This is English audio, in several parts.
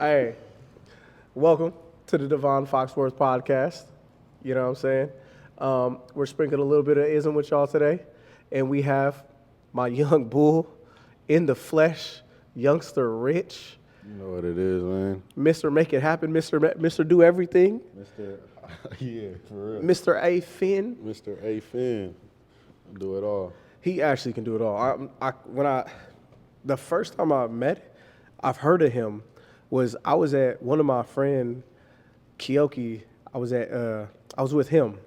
Hey, welcome to the Devonne Foxworth podcast. You know what I'm saying? We're sprinkling a little bit of ism with y'all today, and we have my young bull in the flesh, Youngster Rich, You know what it is, man. Mr. Make It Happen, Mr. Do Everything, Mr. Yeah, for real. Mr. A Finn. Mr. A. Finn. Do it all. He actually can do it all. The first time I met, I've heard of him was I was at one of my friend Kioki. I was with him,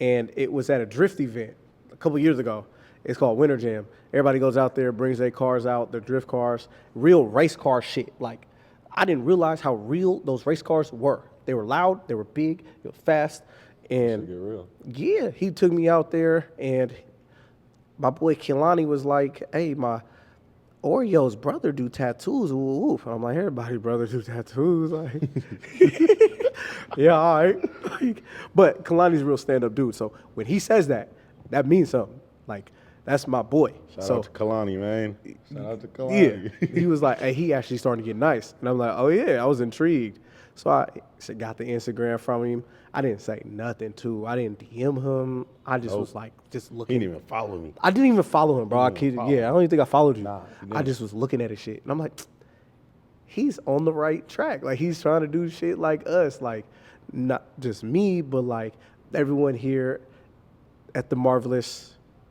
and it was at a drift event a couple years ago. It's called Winter Jam. Everybody goes out there, brings their cars out, their drift cars, real race car shit. Like, I didn't realize how real those race cars were. They were loud, they were big, they were fast, and Get real. yeah, he took me out there, and my boy Kilani was like, "Hey, my Oreo's brother do tattoos." Ooh, ooh. I'm like, "Everybody brother do tattoos." Like, yeah, all right. Like, but Kalani's a real stand-up dude. So when he says that, that means something. Like, that's my boy. Shout out to Kalani, man. Shout out to Kalani. Yeah, he was like, "Hey, he actually starting to get nice," and I'm like, "Oh yeah," I was intrigued. So I got the Instagram from him. I didn't say nothing to. I didn't DM him. I just was like, just He looking. didn't even follow me. I didn't even follow him, bro. I didn't even kid, follow yeah, I don't even think I followed you. Nah, you I didn't. just was looking at his shit, and I'm like, he's on the right track. Like, he's trying to do shit like us, like not just me, but like everyone here at the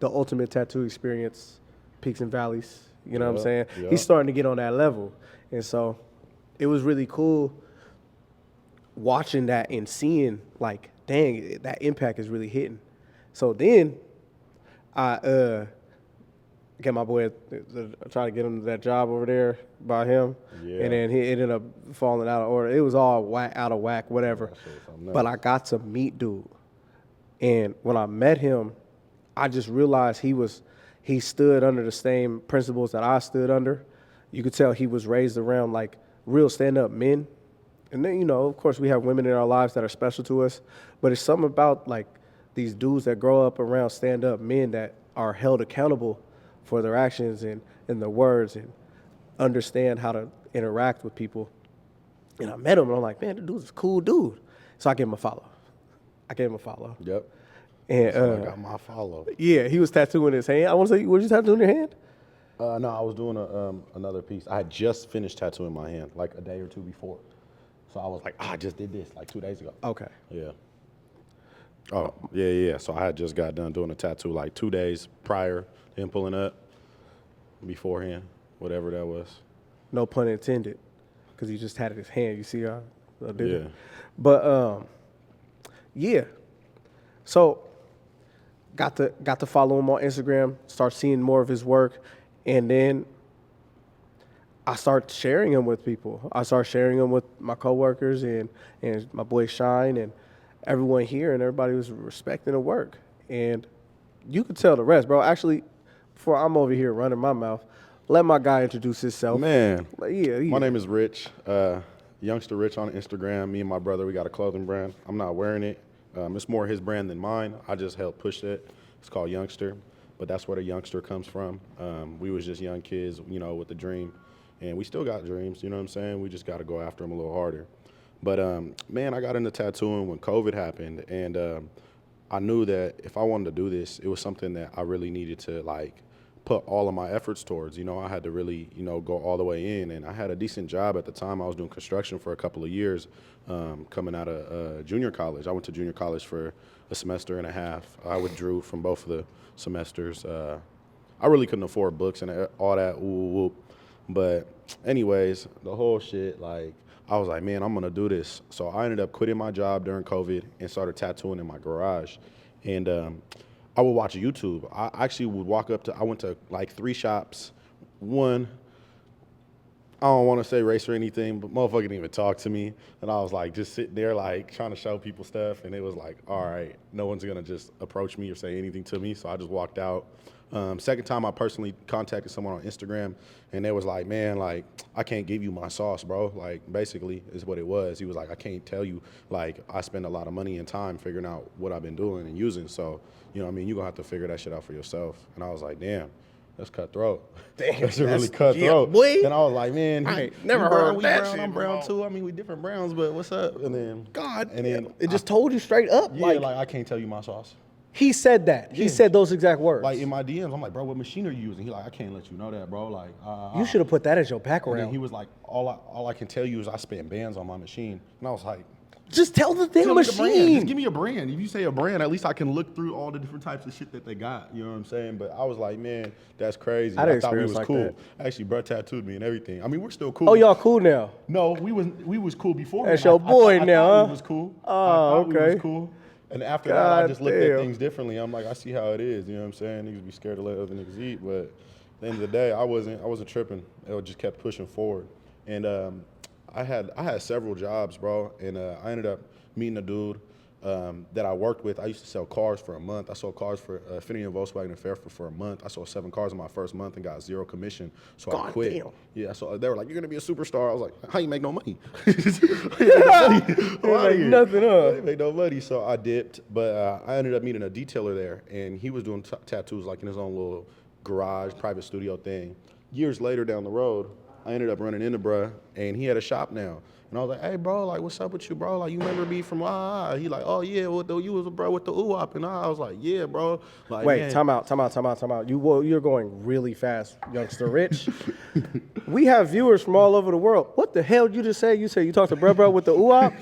ultimate tattoo experience, peaks and valleys. You know what I'm saying? Yup. He's starting to get on that level, and so it was really cool watching that and seeing like, dang, that impact is really hitting. So then I get my boy, try to get him that job over there by him, Yeah. and then he ended up falling out of order. It was all out of whack, whatever. That shit was something But else. I got to meet dude, and when I met him, I just realized he stood under the same principles that I stood under. You could tell he was raised around like real stand-up men. And then, you know, of course, we have women in our lives that are special to us, but it's something about like these dudes that grow up around stand-up men that are held accountable for their actions and their words and understand how to interact with people. And I met him, and I'm like, man, the dude's a cool dude. So I gave him a follow. Yep. And So I got my follow. yeah, he was tattooing his hand. I want to say, what you tattooing your hand? No, I was doing another piece. I had just finished tattooing my hand like a day or two before. So I was like, I just did this like 2 days ago. Okay. Yeah. Oh, yeah. So I had just got done doing a tattoo like 2 days prior to him pulling up, beforehand, whatever that was. No pun intended, because he just had it in his hand. You see how I did it? Yeah. But yeah. So got to follow him on Instagram, start seeing more of his work, and then I start sharing him with people. I start sharing him with my coworkers and my boy Shine and everyone here, and everybody was respecting the work. And you could tell the rest, bro. Actually, before I'm over here running my mouth, let my guy introduce himself. Man, Like, yeah. my name is Rich, Youngster Rich on Instagram. Me and my brother, we got a clothing brand. I'm not wearing it. It's more his brand than mine. I just help push it. It's called Youngster, but that's where the Youngster comes from. We was just young kids, you know, with a dream, and we still got dreams. You know what I'm saying? We just got to go after them a little harder. But man, I got into tattooing when COVID happened, and I knew that if I wanted to do this, it was something that I really needed to like put all of my efforts towards. You know, I had to really, you know, go all the way in. And I had a decent job at the time. I was doing construction for a couple of years coming out of junior college. I went to junior college for a semester and a half. I withdrew from both of the semesters. I really couldn't afford books and all that, whoop. But anyways, the whole shit, like, I was like, man, I'm going to do this. So I ended up quitting my job during COVID and started tattooing in my garage. And I would watch YouTube. I actually would walk up to, I went to like 3 shops. One, I don't want to say race or anything, but motherfucker didn't even talk to me. And I was like just sitting there like trying to show people stuff. And it was like, all right, no one's going to just approach me or say anything to me. So I just walked out. Second time I personally contacted someone on Instagram, and they was like, man, like, I can't give you my sauce, bro. Like, basically is what it was. He was like, I can't tell you, like, I spend a lot of money and time figuring out what I've been doing and using. So, you know what I mean? You're going to have to figure that shit out for yourself. And I was like, damn. That's cutthroat. Damn, That's really that's- cutthroat. yeah, boy. And I was like, man, I ain't never you brown, heard we that brown, shit I'm brown before. too. I mean, we different browns, but what's up? And then God, and then it just told you straight up. yeah, like, like I can't tell you my sauce. he said that. He Yeah. said those exact words. Like in my DMs, I'm like, bro, what machine are you using? He like, I can't let you know that, bro. Like, you should have put that as your And then background. he was like, all I can tell you is I spent bands on my machine. And I was like, Just tell the damn tell me the brand. machine. Just give me a brand. If you say a brand, at least I can look through all the different types of shit that they got. You know what I'm saying? But I was like, man, that's crazy. I didn't thought we experience was like cool. that. Actually, bro tattooed me and everything. I mean, we're still cool. Oh, y'all cool now. No, we was cool before. That's your boy now, I thought huh? we was cool. Oh, I thought we okay. was cool. And after that, I God just looked at damn. things differently. I'm like, I see how it is. You know what I'm saying? Niggas be scared to let other niggas eat, but at the end of the day, I wasn't tripping. It just kept pushing forward. And I had several jobs, bro. And I ended up meeting a dude that I worked with. I used to sell cars for a month. I sold cars for Affinity and Volkswagen and Fairfield for a month. I sold 7 cars in my first month and got 0 commission. So I God quit. damn. Yeah, so they were like, "You're gonna be a superstar." I was like, "How you make no money?" Like nothing, huh? They make no money, so I dipped. But I ended up meeting a detailer there, and he was doing tattoos like in his own little garage, private studio thing. Years later down the road, I ended up running into bruh, and he had a shop now. And I was like, "Hey, bro, like, what's up with you, bro? Like, you remember me from He like, "Oh yeah, you was a bro with the UWAP." And I was like, "Yeah, bro." Like, Wait, man. time out. You're going really fast, Youngster Rich. We have viewers from all over the world. What the hell you just say? You said you talked to bro with the UWAP?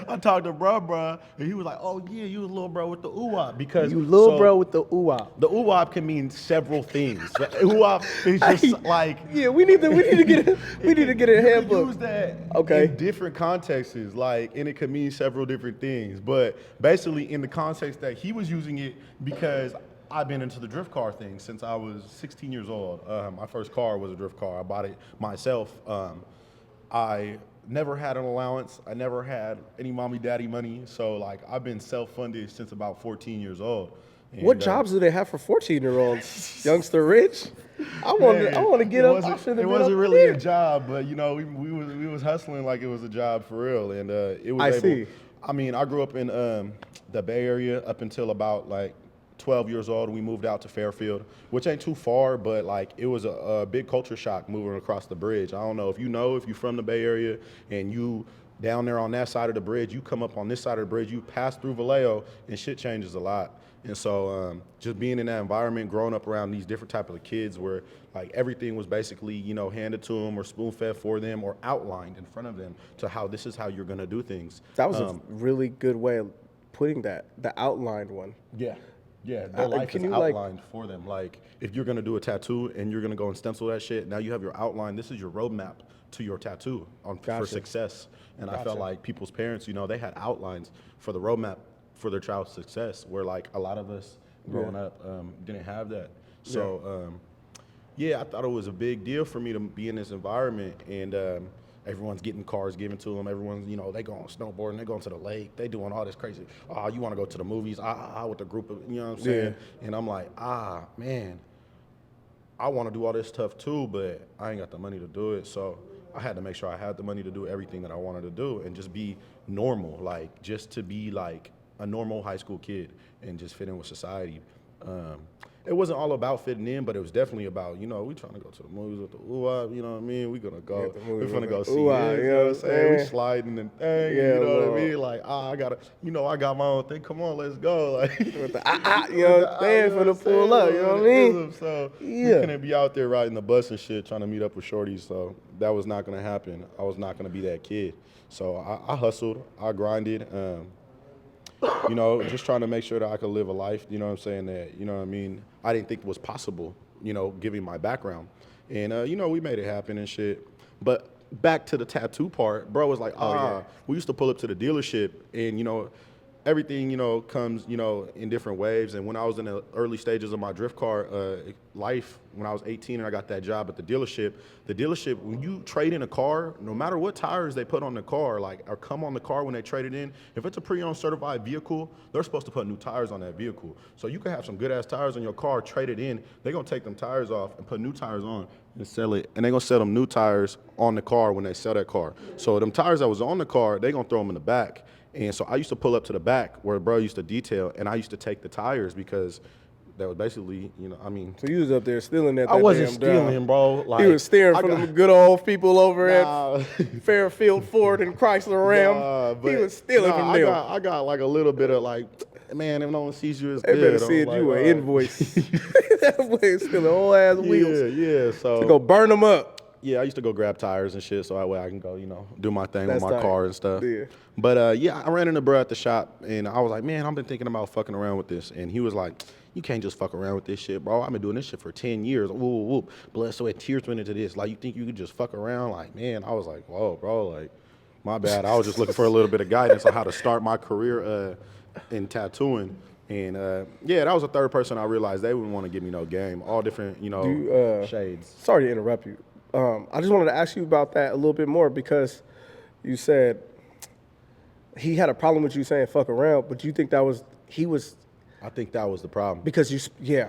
I talked to bro, and he was like, "Oh yeah, you was little bro with the UWAP because You little so bro with the UWAP. The UWAP can mean several things. The UWAP is just like Yeah, we need to get a you can handbook. use that Okay. in different contexts, like, and it could mean several different things. But basically, in the context that he was using it, because I've been into the drift car thing since I was 16 years old. My first car was a drift car. I bought it myself. I never had an allowance. I never had any mommy daddy money. So like I've been self-funded since about 14 years old. And, What jobs do they have for 14-year-olds? Youngster Rich? I want to get up. It wasn't really a job, but you know, we was hustling like it was a job for real, and it was. see. I mean, I grew up in the Bay Area up until about like 12 years old. We moved out to Fairfield, which ain't too far, but like it was a big culture shock moving across the bridge. I don't know if you're from the Bay Area and you down there on that side of the bridge, you come up on this side of the bridge, you pass through Vallejo, and shit changes a lot. And so just being in that environment, growing up around these different types of kids where like everything was basically, you know, handed to them or spoon-fed for them or outlined in front of them to how this is how you're going to do things. That was a really good way of putting that, the outlined one. Yeah. Yeah, their life can is you, outlined for them. Like, if you're gonna do a tattoo and you're gonna go and stencil that shit, now you have your outline. This is your roadmap to your tattoo for Gotcha. success. And I Gotcha. felt like people's parents, you know, they had outlines for the roadmap for their child's success, where like a lot of us growing up didn't have that. So, yeah, I thought it was a big deal for me to be in this environment, and everyone's getting cars given to them. Everyone's, you know, they go on snowboarding, they going to the lake, they doing all this crazy. Oh, you want to go to the movies? With the group of, you know what I'm saying? Yeah. And I'm like, man, I want to do all this stuff too, but I ain't got the money to do it. So I had to make sure I had the money to do everything that I wanted to do and just be normal, like just to be like a normal high school kid and just fit in with society. It wasn't all about fitting in, but it was definitely about, you know, we trying to go to the movies with the UWAP, you know what I mean? We gonna go, we're gonna go see it, you know what I'm saying? We sliding and thing, you know what I mean? Like, I got my own thing, come on, let's go. Like, With the, you know what I'm saying, for the pull up, you know what I mean? So we couldn't be out there riding the bus and shit trying to meet up with shorties, so that was not gonna happen. I was not gonna be that kid. So I hustled, I grinded, you know, just trying to make sure that I could live a life, you know what I'm saying, that, you know what I mean, I didn't think was possible, you know, given my background. And, you know, we made it happen and shit. But back to the tattoo part, bro was like, we used to pull up to the dealership and, you know, everything, you know, comes, you know, in different waves. And when I was in the early stages of my drift car life, when I was 18 and I got that job at the dealership, when you trade in a car, no matter what tires they put on the car, like, or come on the car when they trade it in, if it's a pre-owned certified vehicle, they're supposed to put new tires on that vehicle. So you can have some good ass tires on your car, trade it in, they're gonna take them tires off and put new tires on and sell it. And they're gonna sell them new tires on the car when they sell that car. So them tires that was on the car, they're gonna throw them in the back. And so I used to pull up to the back where bro used to detail, and I used to take the tires because that was basically, I mean, So you was up there stealing that. I wasn't damn job. stealing, bro. Like, He was steering I from got- them good old people over Nah. at Fairfield Ford and Chrysler Ram. Nah, He was stealing from I them. got like a little bit of like, man, if no one sees you, it's They good. better I'm send like, you an invoice. That boy is stealing whole ass wheels Yeah. So to go burn them up. yeah, I used to go grab tires and shit, so that way I can go, do my thing That's with my tight. car and stuff. Yeah. But yeah, I ran into bro at the shop, and I was like, man, I've been thinking about fucking around with this, and he was like, you can't just fuck around with this shit, bro. I've been doing this shit for 10 years. Whoop. Blood, sweat, tears went into this. Like, you think you could just fuck around? Like, man, I was like, whoa, bro, like, my bad. I was just looking for a little bit of guidance on how to start my career in tattooing. And yeah, that was the third person I realized they wouldn't want to give me no game. All different, shades. Sorry to interrupt you. I just wanted to ask you about that a little bit more because you said he had a problem with you saying fuck around, but you think I think that was the problem. because it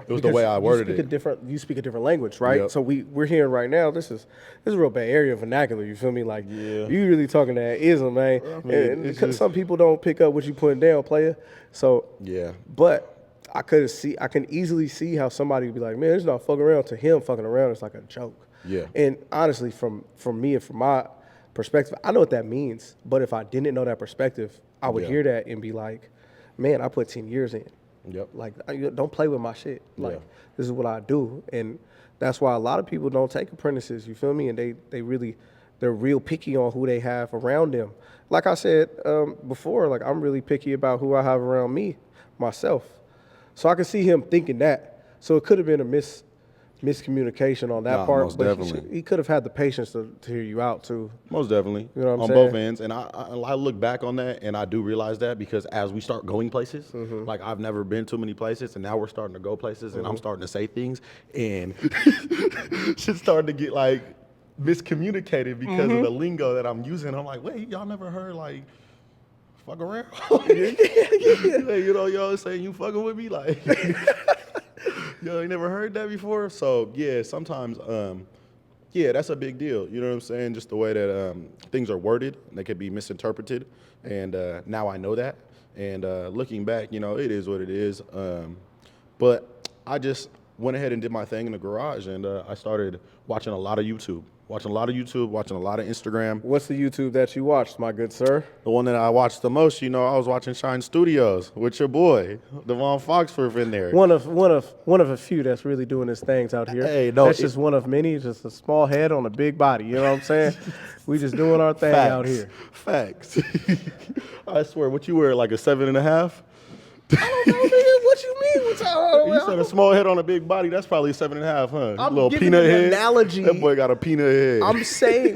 was the way I worded it. You speak a different language, right? Yep. So we're hearing right now. This is a real Bay Area vernacular. You feel me? Like Yeah. you really talking that ism, man. I mean, And it's because some people don't pick up what you putting down, player. So Yeah. but I can easily see how somebody would be like, man, it's not fucking around. To him, fucking around is like a joke. Yeah. And honestly, from me and from my perspective, I know what that means. But if I didn't know that perspective, I would Yeah. hear that and be like, man, I put 10 years in. Yep. Like, don't play with my shit. Like, Yeah. this is what I do. And that's why a lot of people don't take apprentices, you feel me? And they're real picky on who they have around them. Like I said before, like, I'm really picky about who I have around me, myself. So I can see him thinking that. So it could have been a miscommunication on that Nah, part. most But definitely. he could have had the patience to hear you out, too. Most definitely. You know what I'm on saying? both ends. And I look back on that and I do realize that because as we start going places, Mm-hmm. like I've never been too many places and now we're starting to go places and I'm starting to say things and shit's starting to get like miscommunicated because Mm-hmm. of the lingo that I'm using. I'm like, wait, y'all never heard like fuck around? Y'all saying you fucking with me? Like yo, you never heard that before? So yeah, sometimes yeah, that's a big deal. You know what I'm saying? Just the way that things are worded, they could be misinterpreted. And now I know that. And looking back, it is what it is. But I just went ahead and did my thing in the garage, and I started watching a lot of YouTube. Watching a lot of Instagram. What's the YouTube that you watched, my good sir? The one that I watched the most, I was watching Shine Studios with your boy, Devonne Foxworth in there. One of a few that's really doing his things out here. Hey, no, that's just one of many. Just a small head on a big body. You know what I'm saying? We just doing our thing out here. Facts. I swear, what you wear, like a 7.5? I don't know, nigga. What you mean? You said a small head on a big body. That's probably a 7.5, huh? I'm Little giving peanut an head. analogy. That boy got a peanut head.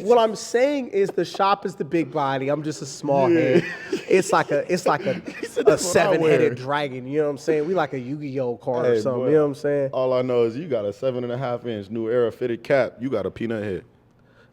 What I'm saying is the shop is the big body. I'm just a small Yeah. head. It's like a that's what I 7-headed wear. dragon. You know what I'm saying? We like a Yu-Gi-Oh card or Hey, something. boy, You know what I'm saying? All I know is you got a 7.5-inch New Era fitted cap. You got a peanut head.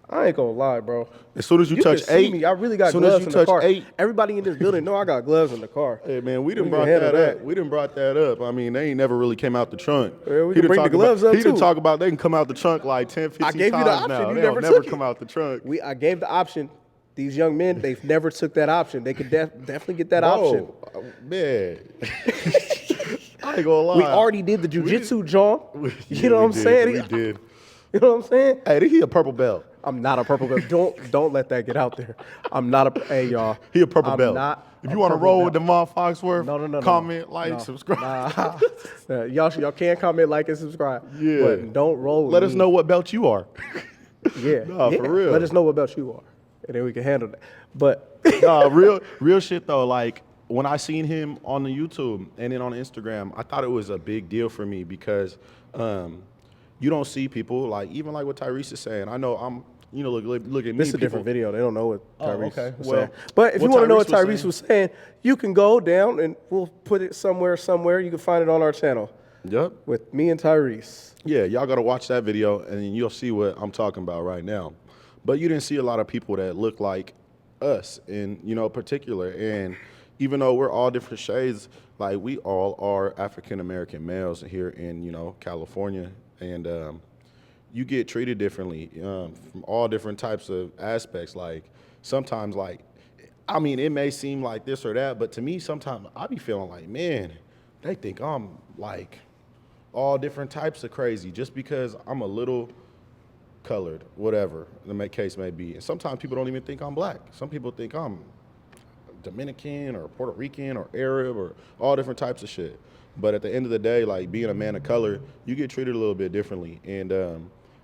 I ain't gonna lie, bro. As soon as you You touch can see 8, me. I really got as soon as gloves you in the touch car. 8, Everybody in this building know I got gloves in the car. hey man, we done We brought can handle that that. up. We done brought that up. I mean, they ain't never really came out the trunk. Yeah, we He can done bring the talk gloves about, up, He done too. talk about they can come out the trunk like 10, 15 I gave you times the option. now. You They never don't never took come it. out the trunk. I gave the option. These young men, they've never took that option. They could definitely get that option. Man. I ain't gonna lie. We already did the jujitsu, John. Yeah, You know what I'm we did. saying? We did. You know what I'm saying? Hey, he a purple belt. I'm not a purple belt. Don't let that get out there. I'm not a. Hey, y'all. He a purple I'm belt. Not if a you want to purple roll belt. with Devonne Foxworth, No. comment, like, No. subscribe. Nah. Y'all can comment, like, and subscribe. Yeah. But don't roll. With Let us me. know what belt you are. Yeah. Nah, yeah. for real. Let us know what belt you are, and then we can handle that. But Nah, real shit though. Like when I seen him on the YouTube and then on Instagram, I thought it was a big deal for me because you don't see people like even like what Tyrese is saying. I know I'm. Look at me. this is a people- different video. They don't know what Tyrese okay. was Well, saying. But if you what want to know what Tyrese Tyrese was was saying, you can go down and we'll put it somewhere. You can find it on our channel Yep. with me and Tyrese. Yeah, y'all gotta watch that video and you'll see what I'm talking about right now. But you didn't see a lot of people that look like us in, particular. And even though we're all different shades, like we all are African American males here in, California. And you get treated differently from all different types of aspects. Like sometimes it may seem like this or that, but to me sometimes I be feeling like, man, they think I'm like all different types of crazy just because I'm a little colored, whatever the case may be. And sometimes people don't even think I'm black. Some people think I'm Dominican or Puerto Rican or Arab or all different types of shit. But at the end of the day, like being a man of color, you get treated a little bit differently. And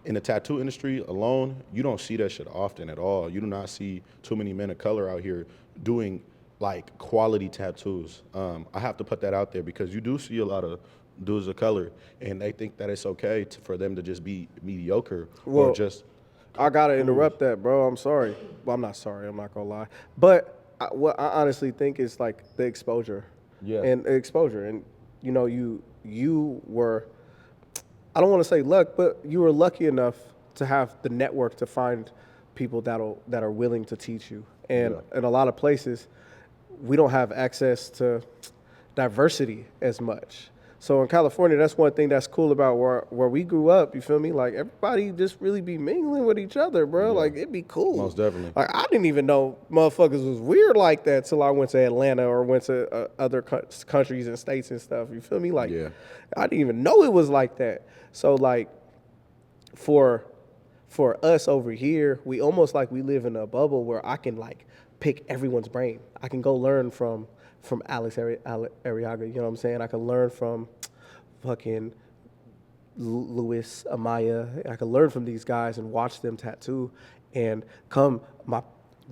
in the tattoo industry alone, you don't see that shit often at all. You do not see too many men of color out here doing like quality tattoos. I have to put that out there because you do see a lot of dudes of color and they think that it's okay for them to just be mediocre or just. I gotta interrupt that, bro. I'm sorry. Well, I'm not sorry. I'm not gonna lie. But what I honestly think is like the exposure. Yeah. And exposure, and you know, you were, I don't want to say luck, but you were lucky enough to have the network to find people that are willing to teach you. And in a lot of places, we don't have access to diversity as much. So in California, that's one thing that's cool about where we grew up. You feel me? Like everybody just really be mingling with each other, bro. Like it'd be cool. Most definitely. Like I didn't even know motherfuckers was weird like that till I went to Atlanta or went to other countries and states and stuff. You feel me? Like I didn't even know it was like that. So like for us over here, we almost like we live in a bubble where I can like pick everyone's brain. I can go learn from Alex Arriaga, you know what I'm saying? I can learn from fucking Luis Amaya. I can learn from these guys and watch them tattoo. And one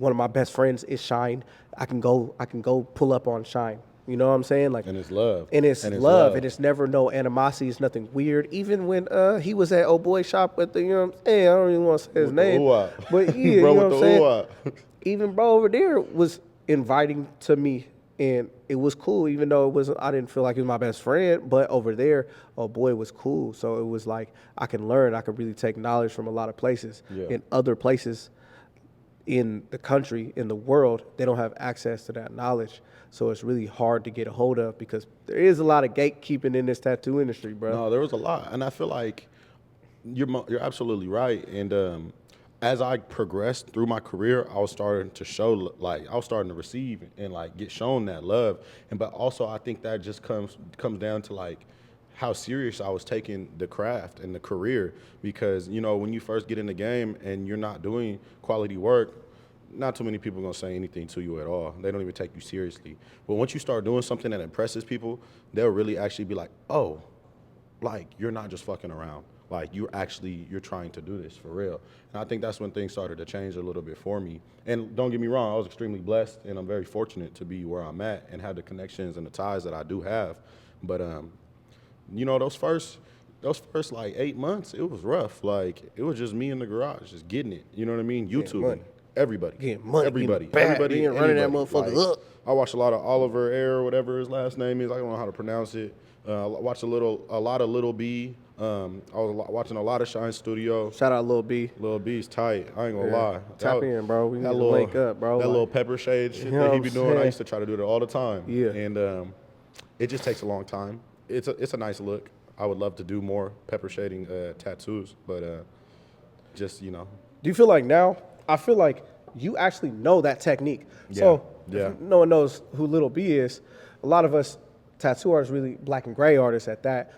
of my best friends is Shine. I can go pull up on Shine. You know what I'm saying? Like, and it's love. And it's love. And it's never no animosity. It's nothing weird. Even when he was at old boy shop with the, you know what I'm saying? I don't even want to say his name. But yeah, you know what I'm saying? Even bro over there was inviting to me. And it was cool, even though I didn't feel like he was my best friend, but over there, oh boy, it was cool. So it was like, I can learn, I can really take knowledge from a lot of places. In other places in the country, in the world, they don't have access to that knowledge. So it's really hard to get a hold of because there is a lot of gatekeeping in this tattoo industry, bro. No, there was a lot. And I feel like you're absolutely right. And as I progressed through my career, I was starting to show, like, I was starting to receive and, like, get shown that love. But also I think that just comes down to, like, how serious I was taking the craft and the career. Because, you know, when you first get in the game and you're not doing quality work, not too many people are going to say anything to you at all. They don't even take you seriously. But once you start doing something that impresses people, they'll really actually be like, oh, like, you're not just fucking around. Like, you're trying to do this for real. And I think that's when things started to change a little bit for me. And don't get me wrong, I was extremely blessed, and I'm very fortunate to be where I'm at and have the connections and the ties that I do have. But, you know, those first like 8 months, it was rough. Like, it was just me in the garage, just getting it. You know what I mean? YouTubing. Everybody. Getting money. Everybody. Running that motherfucker up. I watched a lot of Oliver Air, whatever his last name is. I don't know how to pronounce it. I watched a lot of Lil B. I was watching a lot of Shine Studio. Shout out Lil B. Lil B's tight. I ain't gonna lie. Tap in, bro. We need to link up, bro. That little pepper shade shit that he be doing. I used to try to do that all the time. Yeah. And it just takes a long time. It's a nice look. I would love to do more pepper shading tattoos, but just, you know. Do you feel like now? I feel like you actually know that technique. Yeah. So if no one knows who Lil B is, a lot of us tattoo artists, really black and gray artists at that,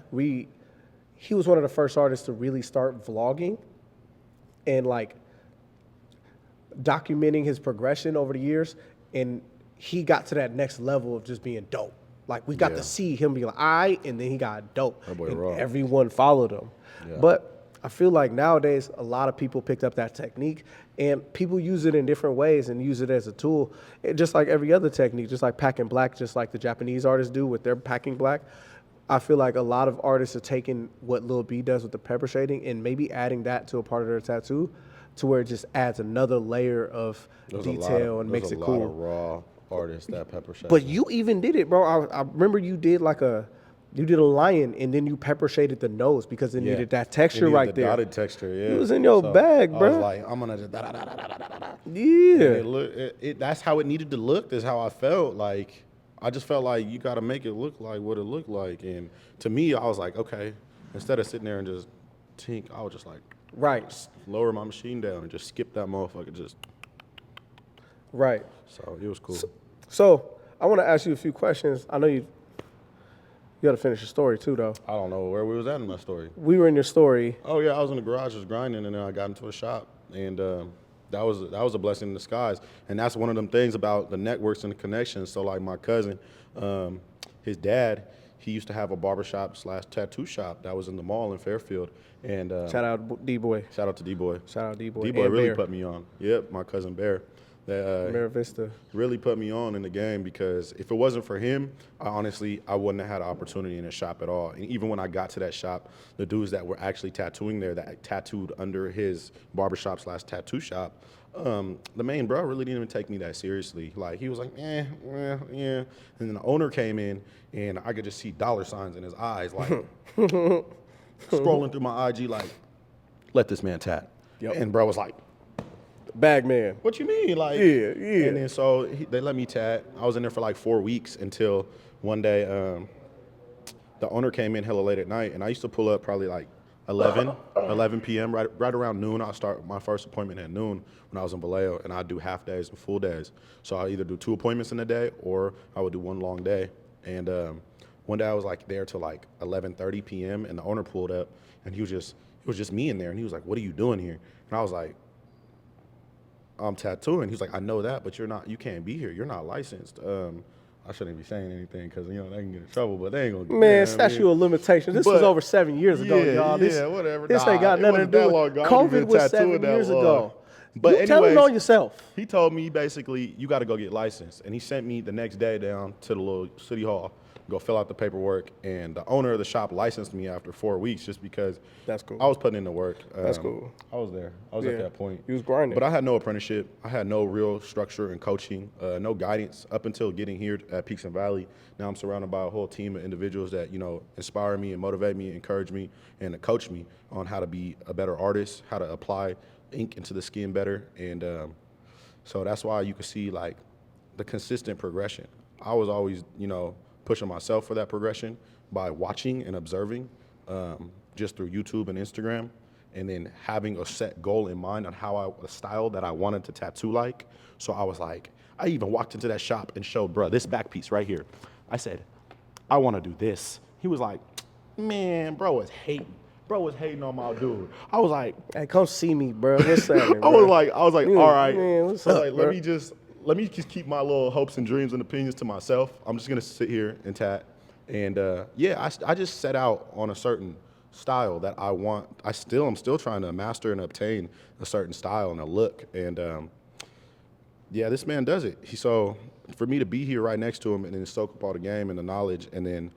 he was one of the first artists to really start vlogging and like documenting his progression over the years. And he got to that next level of just being dope. Like we got to see him be like, all right, and then he got dope. And everyone followed him. Yeah. But I feel like nowadays a lot of people picked up that technique and people use it in different ways and use it as a tool. Just like every other technique, just like packing black, just like the Japanese artists do with their packing black. I feel like a lot of artists are taking what Lil B does with the pepper shading and maybe adding that to a part of their tattoo to where it just adds another layer of detail and makes it cool. There's a lot of raw artists that pepper shade. But you even did it, bro. I remember you did a lion and then you pepper shaded the nose because it needed that texture right there. Dotted texture, yeah. It was in your bag, bro. I was like, I'm gonna just Yeah. That's how it needed to look. That's how I felt. Like, I just felt like you got to make it look like what it looked like. And to me, I was like, okay, instead of sitting there and just tink, I was just like, lower my machine down and just skip that motherfucker. Just So it was cool. So I want to ask you a few questions. I know You got to finish your story too, though. I don't know where we was at in my story. We were in your story. Oh yeah, I was in the garage just grinding, and then I got into a shop, and that was a blessing in disguise. And that's one of them things about the networks and the connections. So like my cousin, his dad, he used to have a barbershop / tattoo shop that was in the mall in Fairfield. And Shout out D-Boy. shout out to D-Boy. Shout out D-Boy. D-Boy And really Bear. put me on. Yep, my cousin Bear. That Mara Vista. really put me on in the game, because if it wasn't for him, I wouldn't have had an opportunity in the shop at all. And even when I got to that shop, the dudes that were actually tattooing there, that tattooed under his barbershop / tattoo shop, the main bro really didn't even take me that seriously. Like, he was like, yeah. And then the owner came in, and I could just see dollar signs in his eyes, like scrolling through my IG, like, let this man tat. Yep. And bro was like, Bag man. what you mean? Like, Yeah. And then so they let me tat. I was in there for like 4 weeks until one day the owner came in hella late at night, and I used to pull up probably like 11 p.m. right around noon. I start my first appointment at noon when I was in Vallejo, and I do half days and full days. So I either do 2 appointments in a day, or I would do one long day. And one day I was like there till like 11:30 p.m. and the owner pulled up, and it was just me in there, and he was like, "What are you doing here?" And I was like, I'm tattooing. He's like, I know that, but you can't be here. You're not licensed. I shouldn't be saying anything because, they can get in trouble, but they ain't going to. Man, statute of limitations. This was over 7 years ago, y'all. Whatever. This ain't got nothing to do with it. COVID was 7 years ago. But tell it anyways, on yourself. He told me basically, you got to go get licensed. And he sent me the next day down to the little city hall, go fill out the paperwork. And the owner of the shop licensed me after 4 weeks just because That's cool. I was putting in the work. That's cool. I was there. I was at that point. You was grinding. But I had no apprenticeship. I had no real structure and coaching, no guidance up until getting here at Peaks and Valley. Now I'm surrounded by a whole team of individuals that, inspire me and motivate me, encourage me, and coach me on how to be a better artist, how to apply ink into the skin better. And so that's why you can see like the consistent progression. I was always, pushing myself for that progression by watching and observing just through YouTube and Instagram, and then having a set goal in mind on a style that I wanted to tattoo like. So I was like, I even walked into that shop and showed bro this back piece right here. I said, I want to do this. He was like, man, bro was hating. Bro was hating on my dude. I was like, hey, come see me, bro. What's happening, I was like, all right. Man, what's I was up, like, bro? let me just keep my little hopes and dreams and opinions to myself. I'm just gonna sit here and tat. And I just set out on a certain style that I want. I'm still trying to master and obtain a certain style and a look. And this man does it. So for me to be here right next to him and then soak up all the game and the knowledge and then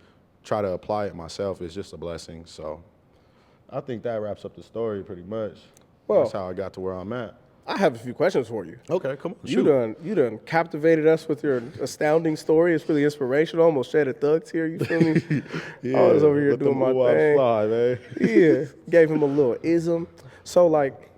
try to apply it myself is just a blessing. So I think that wraps up the story pretty much. Well, that's how I got to where I'm at. I have a few questions for you. Okay, come on. You done captivated us with your astounding story. It's really inspirational. Almost shedded thugs here. You feel me? Yeah, I was over here let doing them my thing. fly, man. Yeah, gave him a little ism. So like,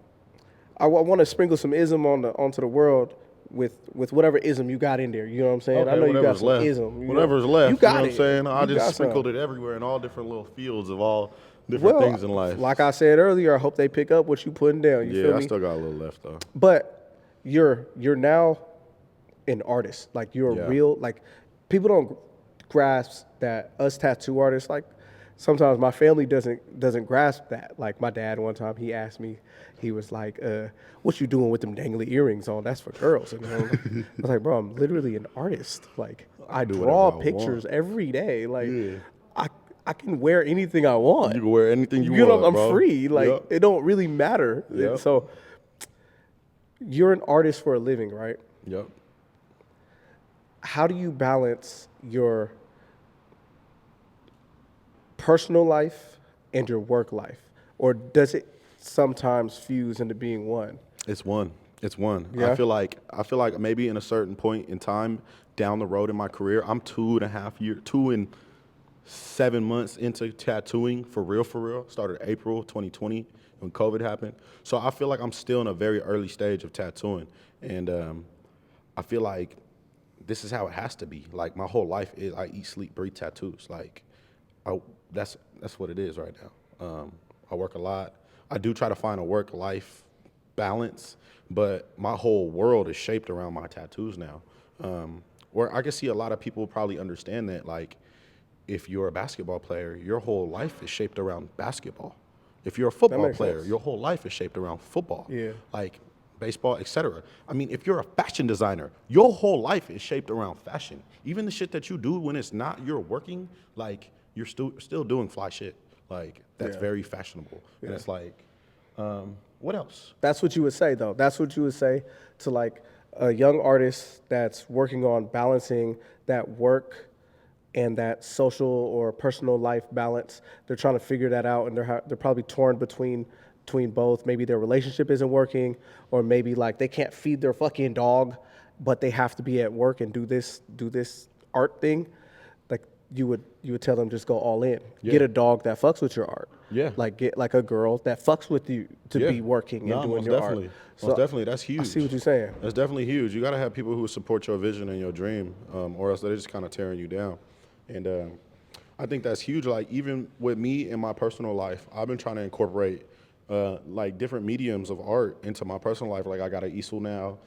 I want to sprinkle some ism onto the world with whatever ism you got in there. You know what I'm saying? Okay, I know you got whatever's some left. ism. Whatever's left. You got know it. what I'm saying? I You just got sprinkled some. it everywhere in all different little fields of all different things in life. Like I said earlier, I hope they pick up what you putting down. You feel I me? still got a little left though. But you're now an artist. Like you're a real, like people don't grasp that us tattoo artists, like sometimes my family doesn't grasp that. Like my dad one time, he asked me, he was like, what you doing with them dangly earrings on? That's for girls. And I was like, bro, I'm literally an artist. Like I do draw whatever I pictures want. every day. Like I can wear anything I want. You can wear anything you know, want, I'm bro. free. Like Yep. it don't really matter. Yep. So you're an artist for a living, right? Yep. How do you balance your personal life and your work life? Or does it sometimes fuse into being one? It's one. Yeah? I feel like maybe in a certain point in time down the road in my career, I'm 2 and 7 months into tattooing for real. Started April 2020 when COVID happened. So I feel like I'm still in a very early stage of tattooing. And I feel like this is how it has to be. Like my whole life is I eat, sleep, breathe tattoos. Like that's what it is right now. I work a lot. I do try to find a work-life balance, but my whole world is shaped around my tattoos now. Where I can see a lot of people probably understand that, like, if you're a basketball player, your whole life is shaped around basketball. If you're a football makes player, sense. your whole life is shaped around football. Yeah. Like baseball, etc. I mean, if you're a fashion designer, your whole life is shaped around fashion. Even the shit that you do when it's not you're working, like you're still doing fly shit. Like that's Yeah. very fashionable. And it's like, what else? That's what you would say, though. That's what you would say to like a young artist that's working on balancing that work and that social or personal life balance. They're trying to figure that out, and they're probably torn between both. Maybe their relationship isn't working, or maybe like they can't feed their fucking dog, but they have to be at work and do this art thing. Like you would tell them just go all in. Yeah. Get a dog that fucks with your art. Yeah. Like get like a girl that fucks with you to Yeah. be working and doing most your definitely. art. Most definitely. That's huge. I see what you're saying. That's definitely huge. You got to have people who support your vision and your dream, or else they're just kind of tearing you down. And I think that's huge. Like even with me in my personal life, I've been trying to incorporate like different mediums of art into my personal life. Like I got an easel now.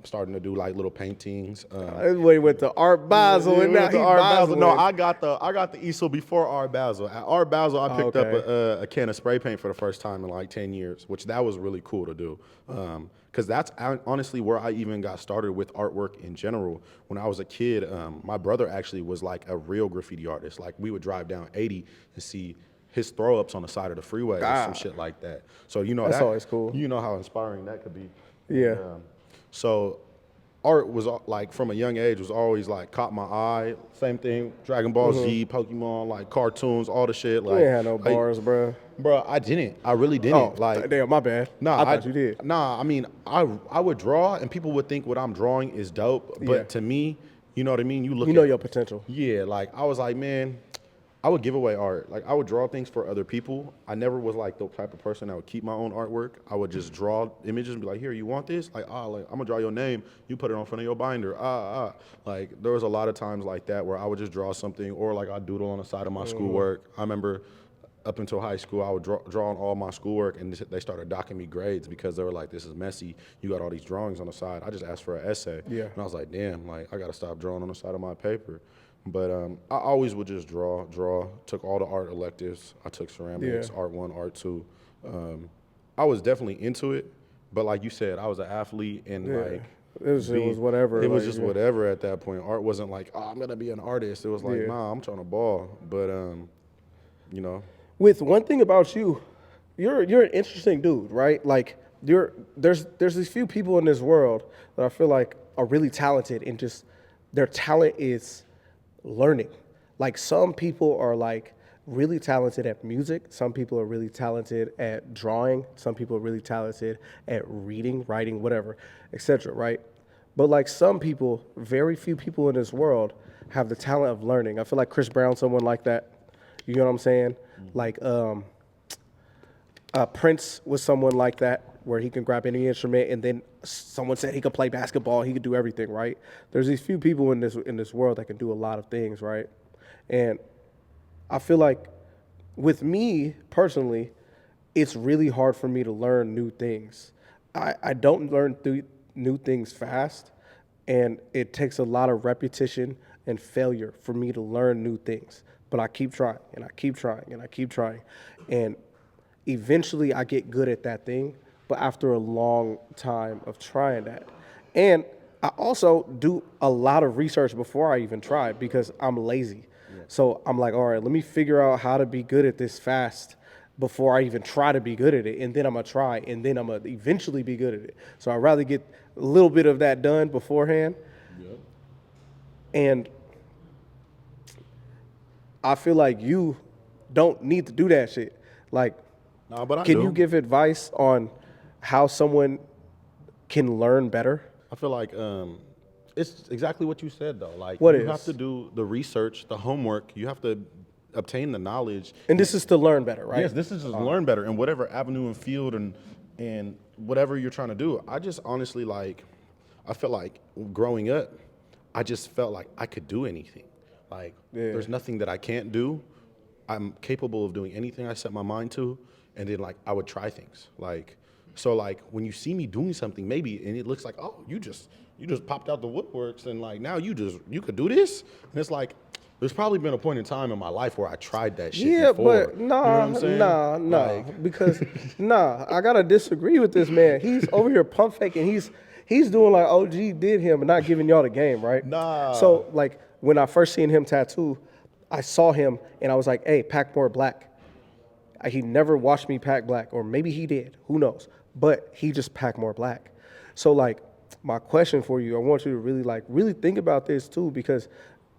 Starting to do like little paintings. Everybody went to Art Basel and now went to he Art Basel. No, Baseling. I got the easel before Art Basel. At Art Basel, I picked up okay. a can of spray paint for the first time in like 10 years, which that was really cool to do. Because that's honestly where I even got started with artwork in general. When I was a kid, my brother actually was like a real graffiti artist. Like we would drive down 80 and see his throw-ups on the side of the freeway or some shit like that. So you know That's always cool. You know how inspiring that could be. Yeah. So art was like from a young age was always like caught my eye. Same thing, Dragon Ball Z, Pokemon, like cartoons, all the shit. Like You ain't had no bars, bro. bro, I didn't. I really didn't. Oh, like damn, my bad. Nah, I thought you did. Nah, I mean, I would draw, and people would think what I'm drawing is dope. But Yeah. to me, you know what I mean. You look. You know at, your potential. Yeah, like I was like, man, I would give away art. Like I would draw things for other people. I never was like the type of person that would keep my own artwork. I would just draw images and be like, here, you want this? Like, like I'm gonna draw your name. You put it on front of your binder. Like there was a lot of times like that where I would just draw something, or like I'd doodle on the side of my schoolwork. I remember up until high school, I would draw on all my schoolwork, and they started docking me grades because they were like, this is messy. You got all these drawings on the side. I just asked for an essay. Yeah. And I was like, damn, like I gotta stop drawing on the side of my paper. But I always would just draw. Took all the art electives. I took ceramics, Yeah. art 1, art 2. I was definitely into it, but like you said, I was an athlete, and Yeah. like It was whatever. It was like, just yeah. whatever at that point. Art wasn't like, oh, I'm gonna be an artist. It was like, Yeah. nah, I'm trying to ball. But you know, With one thing about you, you're an interesting dude, right? Like there's these few people in this world that I feel like are really talented, and just their talent is learning. Like some people are like really talented at music, some people are really talented at drawing, some people are really talented at reading, writing, whatever, etc., right? But like some people, very few people in this world have the talent of learning. I feel like Chris Brown's someone like that. You know what I'm saying? Like Prince was someone like that, where he can grab any instrument, and then someone said he could play basketball, he could do everything, right? There's these few people in this world that can do a lot of things, right? And I feel like with me personally, it's really hard for me to learn new things. I don't learn new things fast, and it takes a lot of repetition and failure for me to learn new things. But I keep trying, and I keep trying, and I keep trying. And eventually I get good at that thing, but after a long time of trying that. And I also do a lot of research before I even try, because I'm lazy. Yeah. So I'm like, all right, let me figure out how to be good at this fast before I even try to be good at it. And then I'm gonna try, and then I'm gonna eventually be good at it. So I'd rather get a little bit of that done beforehand. Yep. And I feel like you don't need to do that shit. Like, nah, but can you give advice on how someone can learn better? I feel like it's exactly what you said though. Like What you is? have to do the research, the homework. You have to obtain the knowledge. And this is to learn better, right? Yes, this is just learn better in whatever avenue and field and whatever you're trying to do. I just honestly I feel like growing up, I just felt like I could do anything. Like there's nothing that I can't do. I'm capable of doing anything I set my mind to, and then like I would try things. Like so like when you see me doing something maybe and it looks like, oh, you just popped out the woodworks and like now you could do this, and it's like There's probably been a point in time in my life where I tried that shit Yeah, before. but You know what I'm saying? nah, because I gotta disagree with this man. He's over here pump faking. He's doing like OG did him and not giving y'all the game, right? Nah. So like when I first seen him tattoo, I saw him and I was like, hey, pack more black. He never watched me pack black, or maybe he did. Who knows? But he just packed more black. So like my question for you, I want you to really think about this too, because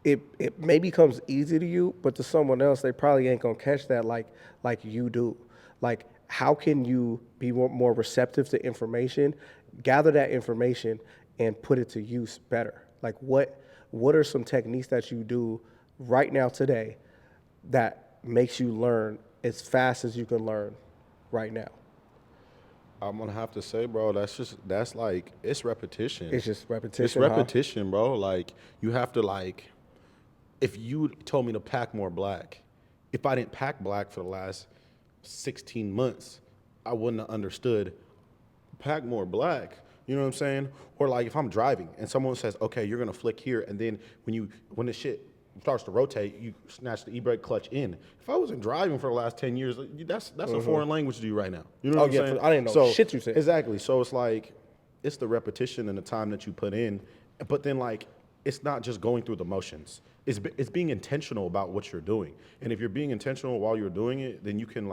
it maybe comes easy to you, but to someone else, they probably ain't gonna catch that like you do. Like, how can you be more receptive to information, gather that information, and put it to use better? Like, what are some techniques that you do right now today that makes you learn as fast as you can learn right now? I'm gonna have to say, bro, that's like, it's repetition. It's just repetition. It's repetition, bro. Like, you have to, like, if you told me to pack more black, if I didn't pack black for the last 16 months, I wouldn't have understood pack more black. You know what I'm saying? Or like if I'm driving and someone says, okay, you're gonna flick here, and then when the shit starts to rotate, you snatch the e-brake clutch in. If I wasn't driving for the last 10 years, that's a foreign language to you right now. You know what I'm saying? I didn't know shit you said. Exactly. So it's like, it's the repetition and the time that you put in, but then like, it's not just going through the motions. It's being intentional about what you're doing. And if you're being intentional while you're doing it, then you could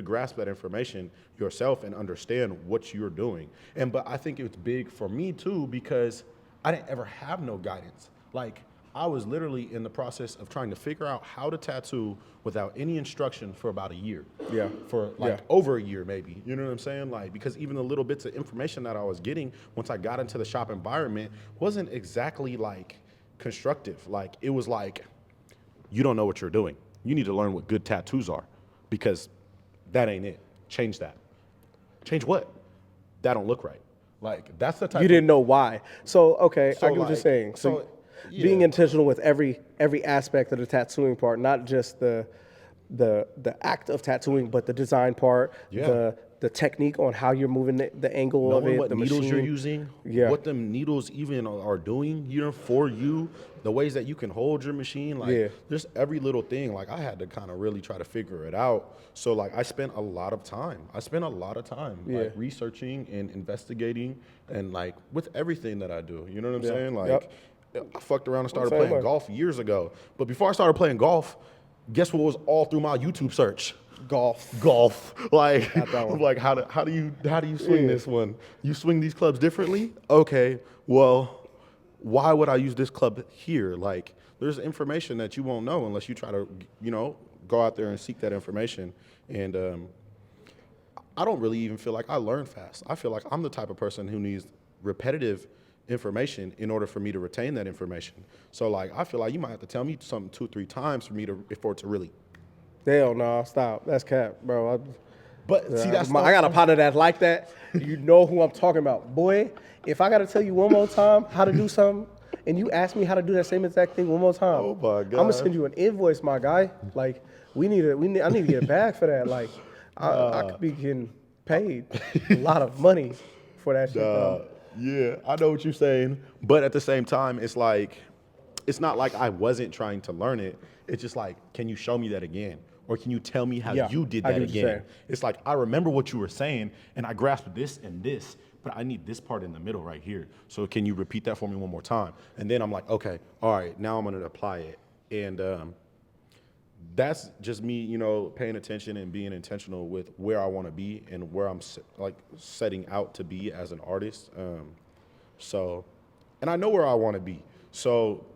grasp that information yourself and understand what you're doing. But I think it's big for me too, because I didn't ever have no guidance. Like, I was literally in the process of trying to figure out how to tattoo without any instruction for about a year. Yeah. For like over a year maybe. You know what I'm saying? Like, because even the little bits of information that I was getting once I got into the shop environment wasn't exactly like constructive. Like, it was like, you don't know what you're doing. You need to learn what good tattoos are, because that ain't it. Change that. Change what? That don't look right. Like, that's the type You didn't know why. So, okay, So, I get what you're like, saying. So being intentional with every aspect of the tattooing part, not just the act of tattooing, but the design part, the technique on how you're moving the angle of knowing it, what the needles machine. you're using, Yeah. what them needles even are doing, for you, the ways that you can hold your machine, like, just every little thing. Like, I had to kind of really try to figure it out. So, like, I spent a lot of time. Like, researching and investigating, and like with everything that I do. You know what I'm saying? Like, I fucked around and started playing golf years ago. But before I started playing golf, guess what was all through my YouTube search? Golf. Like, like how do you swing this one? You swing these clubs differently? Okay, well, why would I use this club here? Like, there's information that you won't know unless you try to, go out there and seek that information. And I don't really even feel like I learn fast. I feel like I'm the type of person who needs repetitive information in order for me to retain that information. So like, I feel like you might have to tell me something 2-3 times for it to really. Hell no, stop. That's cap, bro. But see, that's I got a partner that's like that. You know who I'm talking about. Boy, if I got to tell you one more time how to do something, and you ask me how to do that same exact thing one more time, oh my God, I'm gonna send you an invoice, my guy. Like, I need to get a bag for that. Like, I could be getting paid a lot of money for that shit. Yeah, I know what you're saying, but at the same time, it's like, it's not like I wasn't trying to learn it. It's just like, can you show me that again? Or can you tell me how you did that again? It's like, I remember what you were saying, and I grasped this and this, but I need this part in the middle right here. So can you repeat that for me one more time? And then I'm like, okay, all right, now I'm gonna apply it. And that's just me, paying attention and being intentional with where I wanna be and where I'm setting out to be as an artist. And I know where I wanna be. So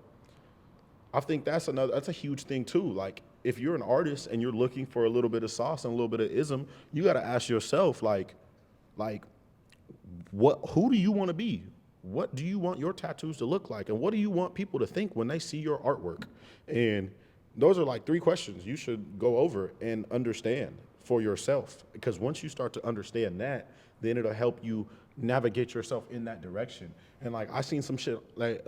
I think that's a huge thing too. Like, if you're an artist and you're looking for a little bit of sauce and a little bit of ism, you got to ask yourself, who do you want to be? What do you want your tattoos to look like? And what do you want people to think when they see your artwork? And those are like 3 questions you should go over and understand for yourself. Because once you start to understand that, then it'll help you navigate yourself in that direction. And like, I seen some shit like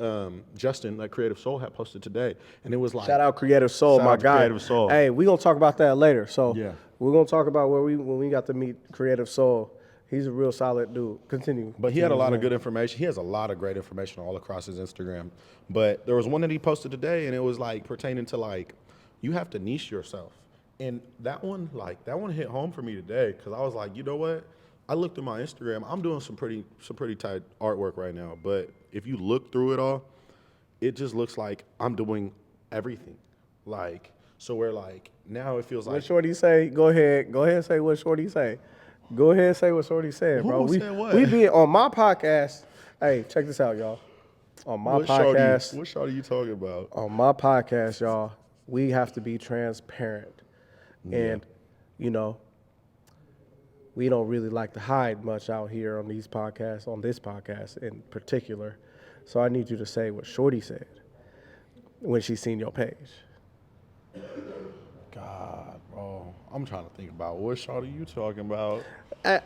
Justin, like Creative Soul, had posted today, and it was like, shout out Creative Soul, my guy. Creative Soul. Hey, we gonna talk about that later. So we're gonna talk about when we got to meet Creative Soul. He's a real solid dude. Continue. But he had a lot of good information. He has a lot of great information all across his Instagram. But there was one that he posted today, and it was like pertaining to like, you have to niche yourself. And that one hit home for me today because I was like, you know what? I looked at my Instagram. I'm doing some pretty tight artwork right now. But if you look through it all, it just looks like I'm doing everything. Like, so we're like, now it feels like. What Shorty say? Go ahead and say what Shorty say. Go ahead and say what Shorty said, bro. Said what? We be on my podcast. Hey, check this out, y'all. On my podcast. What Shorty you talking about? On my podcast, y'all, we have to be transparent. Yeah. And, you know, we don't really like to hide much out here on these podcasts, on this podcast in particular. So I need you to say what Shorty said when she seen your page. God, bro. I'm trying to think about what Shorty you talking about. All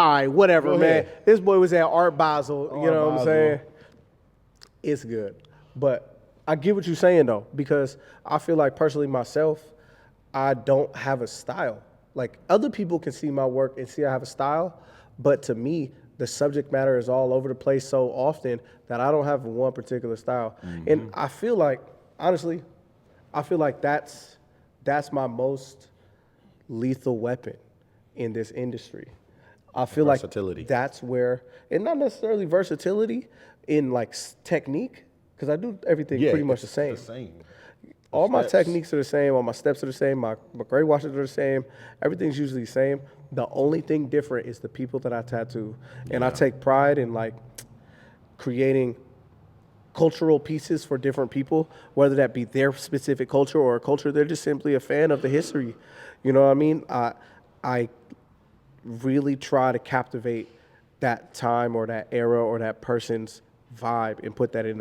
right, whatever, Go man. ahead. This boy was at Art Basel. You know what I'm Basel. saying? It's good. But I get what you're saying, though, because I feel like personally myself, I don't have a style. Like, other people can see my work and see I have a style, but to me, the subject matter is all over the place so often that I don't have one particular style. Mm-hmm. And I feel like, honestly, that's my most lethal weapon in this industry. I feel Versatility. like that's where, and not necessarily versatility in like technique, because I do everything pretty much the same. All my techniques are the same. All my steps are the same. My grade washes are the same. Everything's usually the same. The only thing different is the people that I tattoo. And I take pride in like creating cultural pieces for different people, whether that be their specific culture or a culture they're just simply a fan of the history. You know what I mean? I really try to captivate that time or that era or that person's vibe and put that into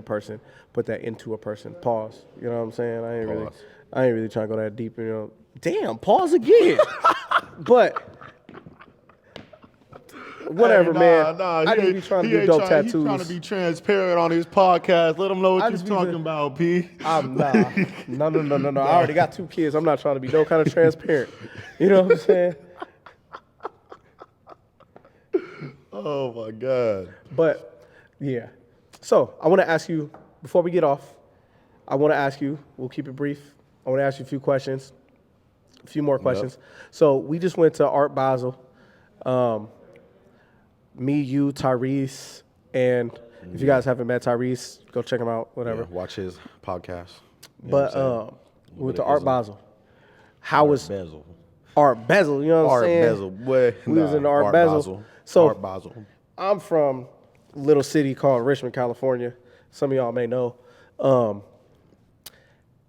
a person. Pause. You know what I'm saying? I ain't really trying to go that deep, you know. Damn, pause again. But whatever, man. I just be trying to do dope tattoos. He's trying to be transparent on his podcast. Let him know what you're talking about, P. No. I already got 2 kids. I'm not trying to be no kind of transparent. You know what I'm saying? Oh my God. But yeah. So I want to ask you, before we get off, we'll keep it brief. I want to ask you a few more questions. Yep. So we just went to Art Basel. Me, you, Tyrese, and if you guys haven't met Tyrese, go check him out, whatever. Yeah, watch his podcast. But we went to Art Basel. How was Basel? Art Basel, you know what I'm saying? Art Basel, boy. We was in Art Basel. So Art Basel. I'm from a little city called Richmond, California. Some of y'all may know.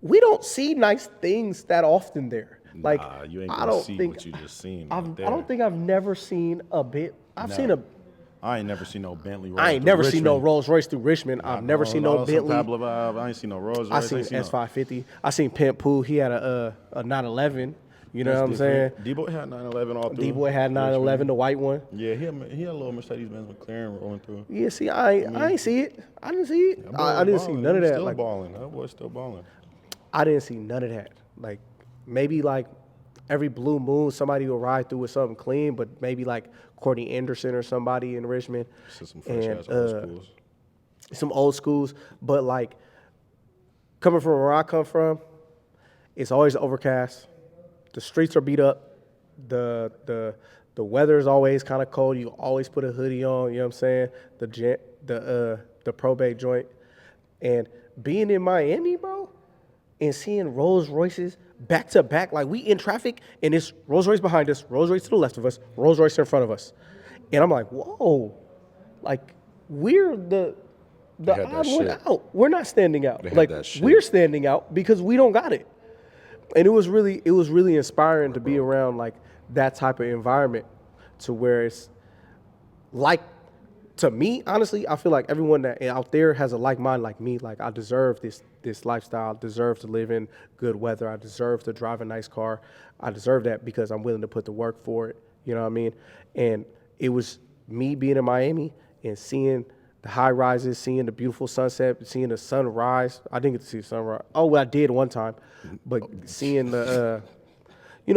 We don't see nice things that often there. Like, you ain't gonna see what you just seen. I don't think I've never seen a bit. I ain't never seen no Bentley. I ain't never seen no Rolls Royce through Richmond. I've never seen no Bentley. I ain't seen no Rolls Royce. I seen S550. I seen Pimp Pooh. He had a 911. You know what I'm saying? D-Boy had 911 all through. D-Boy had 911, the white one. Yeah, he had a little Mercedes-Benz McLaren rolling through. Yeah, see, I ain't see it. I didn't see it. I didn't see none of that. Still balling. That boy's still balling. I didn't see none of that. Like, maybe like every blue moon somebody will ride through with something clean, but maybe like Courtney Anderson or somebody in Richmond. Some fresh-ass old schools. Some old schools. But like, coming from where I come from, it's always overcast. The streets are beat up. The weather is always kind of cold. You always put a hoodie on. You know what I'm saying? The probate joint, and being in Miami, bro, and seeing Rolls Royces back to back, like we in traffic, and it's Rolls Royce behind us, Rolls Royce to the left of us, Rolls Royce in front of us, and I'm like, whoa, like we're the odd one out. We're not standing out. Like we're standing out because we don't got it. And it was really inspiring to be around like that type of environment, to where it's like, to me, honestly, I feel like everyone that out there has a like mind like me. Like, I deserve this lifestyle. I deserve to live in good weather. I deserve to drive a nice car. I deserve that because I'm willing to put the work for it. You know what I mean? And it was me being in Miami and seeing the high rises, seeing the beautiful sunset, seeing the sunrise. I didn't get to see the sunrise. Oh, well, I did one time. But seeing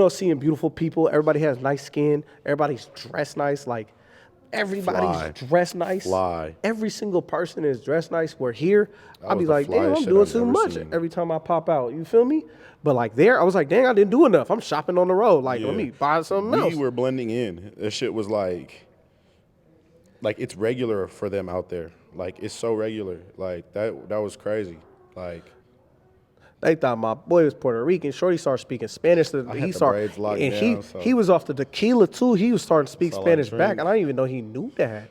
seeing beautiful people. Everybody has nice skin. Everybody's dressed nice. Like, Everybody's dressed nice. Fly. Every single person is dressed nice. Where here, That I'll was be the like, damn, flyest I'm shit doing I've too ever much seen. every time I pop out. You feel me? But like there, I was like, dang, I didn't do enough. I'm shopping on the road. Like, let me buy something else. We were blending in. That shit was like it's regular for them out there. Like it's so regular. Like that was crazy. Like They thought my boy was Puerto Rican. Shorty started speaking Spanish. I had the braids locked and down, so- he was off the tequila too. He was starting to speak So, like, Spanish back, drinks. and I didn't even know he knew that.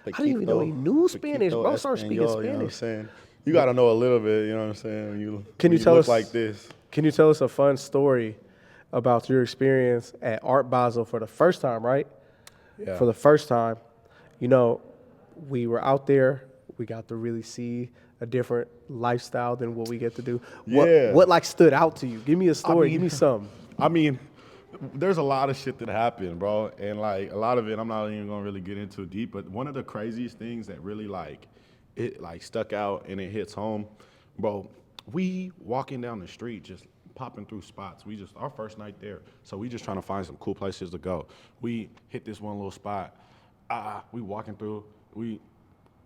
I didn't even know he knew Spanish. Bro, started speaking Spanish. You know what I'm saying? You got to know a little bit, you know what I'm saying? Can you when tell look us like this? Can you tell us a fun story about your experience at Art Basel for the first time, right? Yeah. For the first time, you know, we were out there. We got to really see a different lifestyle than what we get to do. Yeah. What like stood out to you? Give me a story. Give me something. I mean, there's a lot of shit that happened, bro. And like a lot of it I'm not even gonna really get into deep, but one of the craziest things that really it stuck out and it hits home, bro, we walking down the street just popping through spots. Our first night there. So we just trying to find some cool places to go. We hit this one little spot. We walking through, we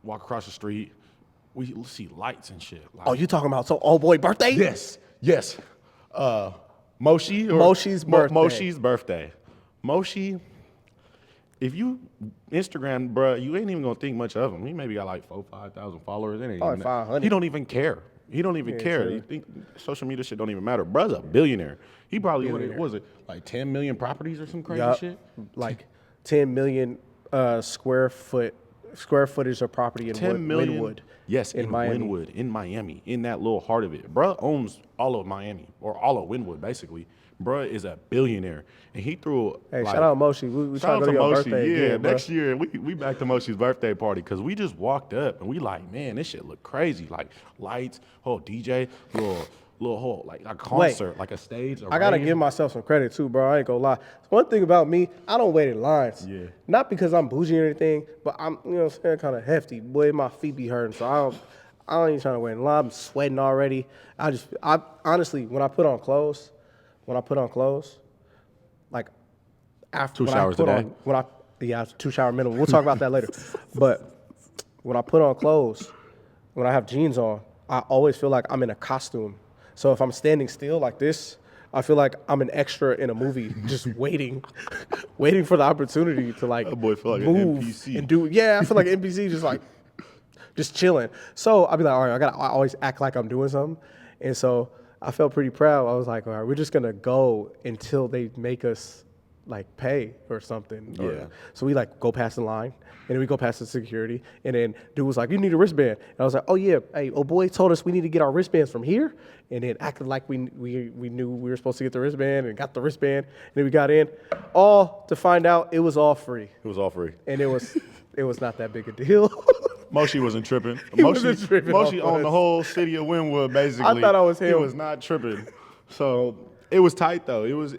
walk across the street, we see lights and shit. Like, Oh, you talking about old boy birthday? Yes. Moshi's birthday. Moshi, if you Instagram, bruh, you ain't even gonna think much of him. He maybe got like 4,000-5,000 followers. It ain't Probably even 500. He don't even care. He don't even care. sure. You think social media shit don't even matter. Bruh's a billionaire. He probably what was it like 10 million properties or some crazy shit? Like 10 million square footage of property in 10 million. Wynwood. Yes, in Miami. Wynwood, in Miami, in that little heart of it. Bruh owns all of Miami, or all of Wynwood, basically. Bruh is a billionaire. And he threw Hey, shout out Moshi. We shout trying to go out to your Moshi. birthday Yeah, again, bro. next year, we back to Moshi's birthday party, because we just walked up, and we like, man, this shit look crazy. Like, lights, whole DJ, little whole, like a concert, like a stage, I gotta give myself some credit too, bro. I ain't gonna lie. One thing about me, I don't wait in lines. Yeah. Not because I'm bougie or anything, but I'm, you know what I'm saying, kind of hefty. Boy, my feet be hurting, so I don't even trying to wait in line. I'm sweating already. I honestly, when I put on clothes, like after 2 showers a day? It's 2 shower minimum. We'll talk about that later. But when I put on clothes, when I have jeans on, I always feel like I'm in a costume. So if I'm standing still like this, I feel like I'm an extra in a movie, just waiting for the opportunity to like That boy feel like an move NPC. and do. Yeah, I feel like NPC, just chilling. So I'll be like, all right, I always act like I'm doing something, and so I felt pretty proud. I was like, all right, we're just gonna go until they make us like pay or something. Yeah. So we like go past the line, and then we go past the security, and then dude was like, you need a wristband. And I was like, oh yeah, hey, old boy told us we need to get our wristbands from here, and then acted like we knew we were supposed to get the wristband and got the wristband, and then we got in, all to find out it was all free, It was all free. and it was not that big a deal. Moshi wasn't tripping. wasn't tripping Moshi off owned the us. whole city of Wynwood, basically. I thought I was him. He was not tripping. So it was tight though. It was a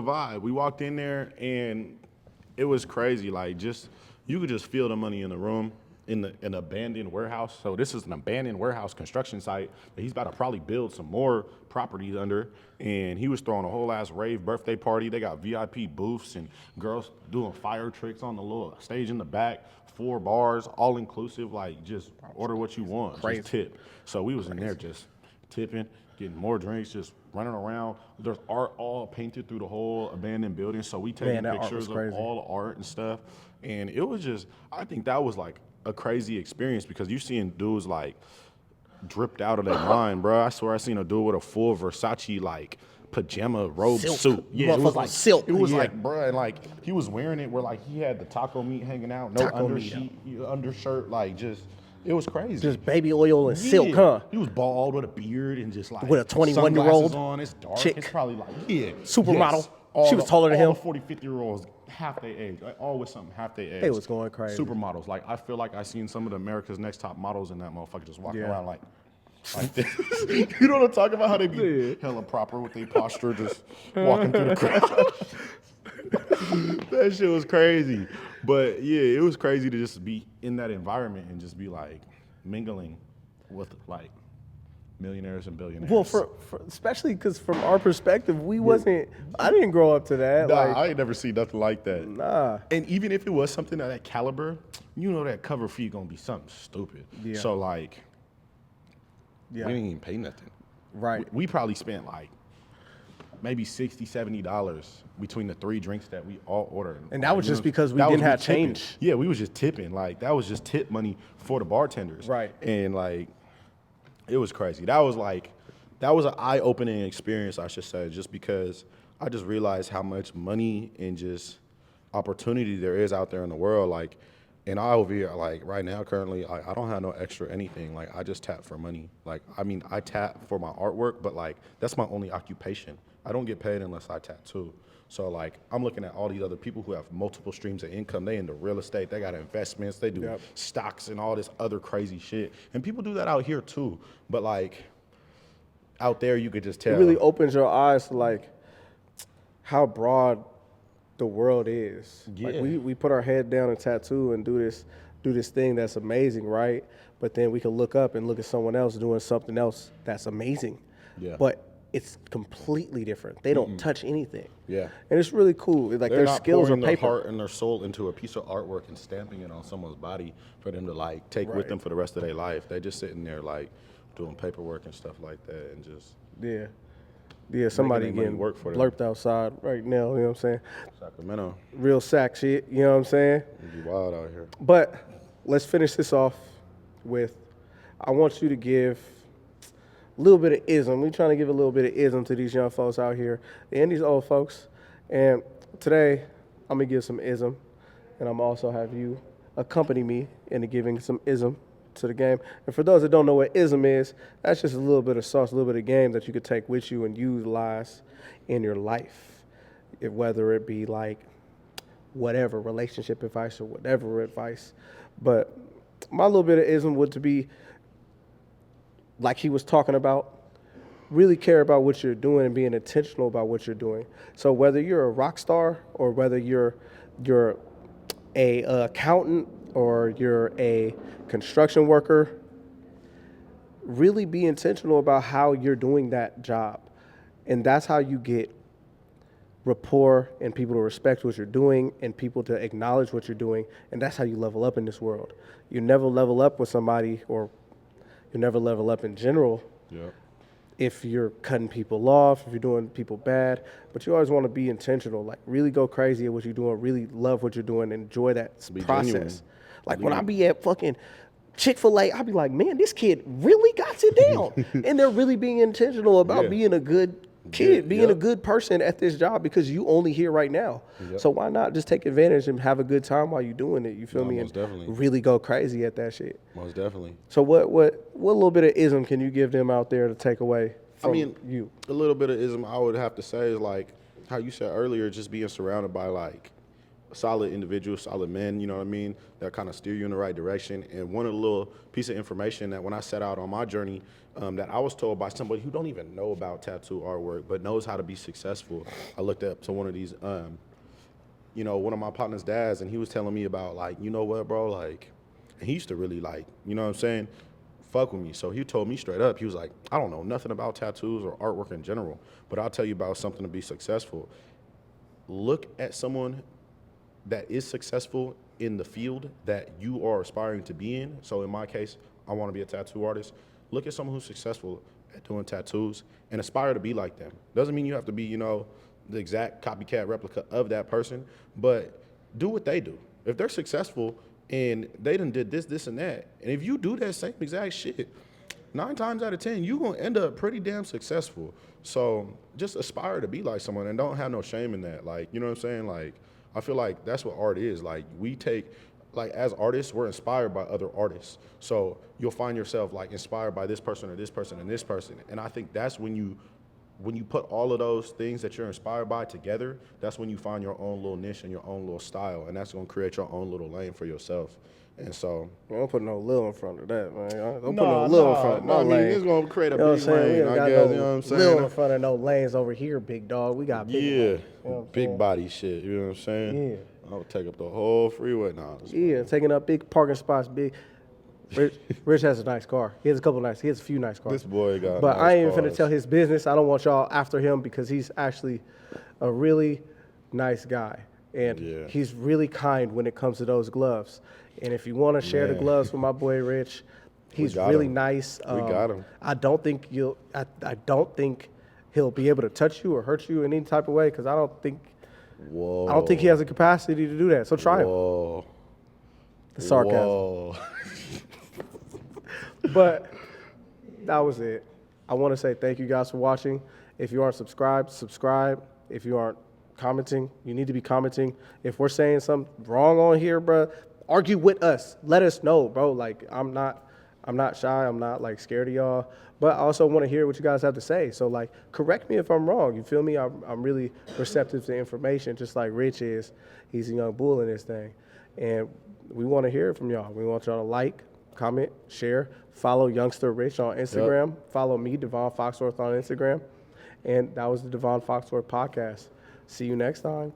vibe. We walked in there and it was crazy. Like you could just feel the money in the room. In an abandoned warehouse. So this is an abandoned warehouse construction site that he's about to probably build some more properties under. And he was throwing a whole ass rave birthday party. They got VIP booths and girls doing fire tricks on the little stage in the back, 4 bars, all inclusive, like just order what you want, Crazy. just tip. So we was in there just tipping, getting more drinks, just running around. There's art all painted through the whole abandoned building. So we taking that art was pictures of crazy. all the art and stuff. And it was just, I think that was like a crazy experience, because you seeing dudes like dripped out of their mind, bro. I swear I seen a dude with a full Versace like pajama robe Silk. suit. Yeah, it was Motherfucker like silk. It was Yeah. like, bro, and like he was wearing it where like he had the taco meat hanging out, no Taco meat, undershirt, like just it was crazy. Just baby oil and Yeah. silk, huh? He was bald with a beard and just like With a 21-year-old sunglasses on. It's dark. chick. It's probably like Supermodel. All She was taller than all him. The 40, 50-year-olds, half their age, like always something half their age. They was going crazy. Supermodels. Like I feel like I seen some of the America's Next Top Models in that motherfucker just walking Yeah. around like this. You know what I'm talking about? How they be hella proper with their posture, just walking through the crowd. That shit was crazy. But yeah, it was crazy to just be in that environment and just be like mingling with like millionaires and billionaires. Well, for especially because from our perspective, I didn't grow up to that. Nah, Like, I ain't never seen nothing like that. nah. And even if it was something of that caliber, you know that cover fee gonna be something stupid. Yeah. So like, Yeah. we didn't even pay nothing. Right. We probably spent like maybe $60, $70 between the 3 drinks that we all ordered. And that was You just know, because we that didn't was have tipping. change. Yeah, we was just tipping. Like that was just tip money for the bartenders. Right. And like, it was crazy. That was an eye-opening experience, I should say, just because I just realized how much money and just opportunity there is out there in the world. Like, and I over here, like right now, currently, I don't have no extra anything. Like, I just tap for money. Like, I mean, I tap for my artwork, but like, that's my only occupation. I don't get paid unless I tattoo. So like, I'm looking at all these other people who have multiple streams of income. They into real estate, they got investments, they do stocks and all this other crazy shit. And people do that out here too. But like, out there, you could just tell. It really opens your eyes to like how broad the world is. Yeah. Like we put our head down and tattoo and do this thing that's amazing, right? But then we can look up and look at someone else doing something else that's amazing. Yeah. But it's completely different. They don't touch anything. Yeah. And it's really cool. Like They're their not skills are pouring their paper. heart and their soul into a piece of artwork and stamping it on someone's body for them to like take with them for the rest of their life. They just sitting there like doing paperwork and stuff like that and just Yeah, somebody their money getting work for them. blurped outside right now, you know what I'm saying? Sacramento. Real sack shit, you know what I'm saying? It'd be wild out here. But let's finish this off with, I want you to give a little bit of ism. We're trying to give a little bit of ism to these young folks out here and these old folks. And today, I'm going to give some ism, and I'm also have you accompany me into giving some ism to the game. And for those that don't know what ism is, that's just a little bit of sauce, a little bit of game that you could take with you and utilize in your life. Whether it be like whatever, relationship advice or whatever advice. But my little bit of ism would to be, like he was talking about, really care about what you're doing and being intentional about what you're doing. So whether you're a rock star or whether you're a accountant or you're a construction worker, really be intentional about how you're doing that job. And that's how you get rapport and people to respect what you're doing and people to acknowledge what you're doing. And that's how you level up in this world. You never level up with somebody, or you never level up in general if you're cutting people off, if you're doing people bad. But you always want to be intentional, like really go crazy at what you're doing, really love what you're doing, and enjoy that process. Genuine. Like when I be at fucking Chick-fil-A, I'll be like, man, this kid really got it down. And they're really being intentional about being a good kid, being a good person at this job, because you only here right now. So why not just take advantage and have a good time while you're doing it? You feel me? most definitely. Really go crazy at that shit. Most definitely. So what little bit of ism can you give them out there to take away from you? A little bit of ism I would have to say is like how you said earlier, just being surrounded by like solid individuals, solid men, you know what I mean, that kind of steer you in the right direction. And one of the little piece of information that when I set out on my journey that I was told by somebody who don't even know about tattoo artwork but knows how to be successful, I looked up to one of these, one of my partner's dads, and he was telling me about like, you know what, bro, like, and he used to really like, you know what I'm saying, fuck with me. So he told me straight up, he was like, I don't know nothing about tattoos or artwork in general, but I'll tell you about something to be successful. Look at someone that is successful in the field that you are aspiring to be in. So in my case, I want to be a tattoo artist. Look at someone who's successful at doing tattoos and aspire to be like them. Doesn't mean you have to be, the exact copycat replica of that person, but do what they do. If they're successful and they done did this, this, and that, and if you do that same exact shit, 9 times out of 10, you're going to end up pretty damn successful. So just aspire to be like someone and don't have no shame in that. Like, you know what I'm saying? Like, I feel like that's what art is. Like, as artists, we're inspired by other artists. So you'll find yourself like inspired by this person or this person and this person. And I think that's when you put all of those things that you're inspired by together, that's when you find your own little niche and your own little style. And that's going to create your own little lane for yourself. And so, don't put no little in front of that, man. Don't put no little in front of no lane. It's going to create a You know big lane, I guess. You know what I'm saying? Little in front of no lanes over here, big dog. We got big lanes. You know what I'm big saying? body shit. You know what I'm saying? Yeah. I'll take up the whole freeway now. Yeah, taking up big parking spots, big. Rich has a nice car. He has a few nice cars. This boy got But nice I ain't even cars. finna tell his business. I don't want y'all after him because he's actually a really nice guy. And Yeah. he's really kind when it comes to those gloves. And if you want to share the Man. gloves with my boy Rich, he's got really him. nice. We got him. I don't think he'll be able to touch you or hurt you in any type of way because I don't think he has the capacity to do that. So try him. Whoa. The sarcasm. Whoa. But that was it. I want to say thank you guys for watching. If you aren't subscribed, subscribe. If you aren't commenting, you need to be commenting. If we're saying something wrong on here, bro, argue with us. Let us know, bro. Like I'm not shy. I'm not like scared of y'all. But I also want to hear what you guys have to say. So like, correct me if I'm wrong. You feel me? I'm really receptive to information, just like Rich is. He's a young bull in this thing, and we want to hear it from y'all. We want y'all to like, comment, share, follow Youngster Rich on Instagram. Follow me, Devonne Foxworth, on Instagram. And that was the Devonne Foxworth podcast. See you next time.